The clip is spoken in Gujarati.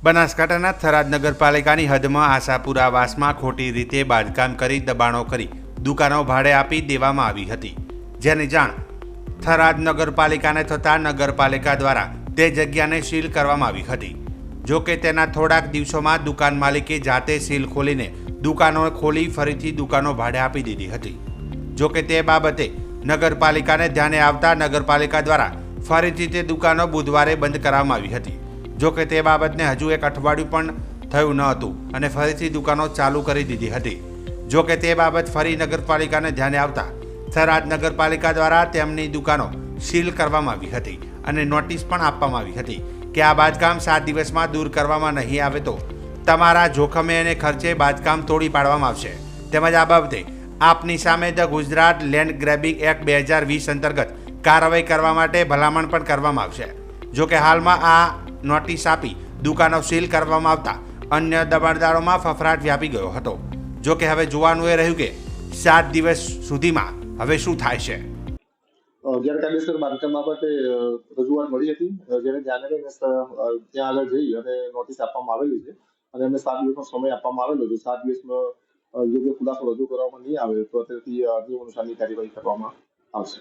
બનાસકાંઠાના થરાદ નગરપાલિકાની હદમાં આશાપુરા આવાસમાં ખોટી રીતે બાંધકામ કરી દબાણો કરી દુકાનો ભાડે આપી દેવામાં આવી હતી, જેની જાણ થરાદ નગરપાલિકાને થતાં નગરપાલિકા દ્વારા તે જગ્યાને સીલ કરવામાં આવી હતી। જો કે તેના થોડાક દિવસોમાં દુકાન માલિકે જાતે સીલ ખોલીને દુકાનો ખોલી ફરીથી દુકાનો ભાડે આપી દીધી હતી। જો કે તે બાબતે નગરપાલિકાને ધ્યાને આવતા નગરપાલિકા દ્વારા ફરીથી તે દુકાનો બુધવારે બંધ કરવામાં આવી હતી। જો કે તે બાબતને હજુ એક અઠવાડિયું પણ થયું ન હતું અને ફરીથી દુકાનો ચાલુ કરી દીધી હતી। જો કે તે બાબત ફરી નગરપાલિકાને ધ્યાને આવતા થરાદ નગરપાલિકા દ્વારા તેમની દુકાનો સીલ કરવામાં આવી હતી અને નોટિસ પણ આપવામાં આવી હતી કે આ બાંધકામ 7 દિવસમાં દૂર કરવામાં નહીં આવે તો તમારા જોખમે અને ખર્ચે બાંધકામ તોડી પાડવામાં આવશે। તેમજ આ બાબતે આપની સામે the Gujarat land grabbing act 2020 અંતર્ગત કાર્યવાહી કરવા માટે ભલામણ પણ કરવામાં આવશે। જો કે હાલમાં આ નોટિસ આપી દુકાનો સીલ કરવામાં આવતા અન્ય દબાણદારોમાં ફફડાટ વ્યાપી ગયો હતો। જો કે હવે જોવાનું એ રહ્યું કે 7 દિવસ સુધીમાં હવે શું થાય છે। ગેરકાયદેસર બાંધકામ બાબતે રજૂઆત મળી હતી, જેને ધ્યાને લઈને ત્યાં આગળ જઈ અને નોટિસ આપવામાં આવેલી છે અને એમને 7 દિવસનો સમય આપવામાં આવેલો છે। 7 દિવસમાં યોગ્ય ખુલાસો રજૂ કરવામાં નહીં આવે તો અત્યારથી નિયમ અનુસારની કાર્યવાહી કરવામાં આવશે।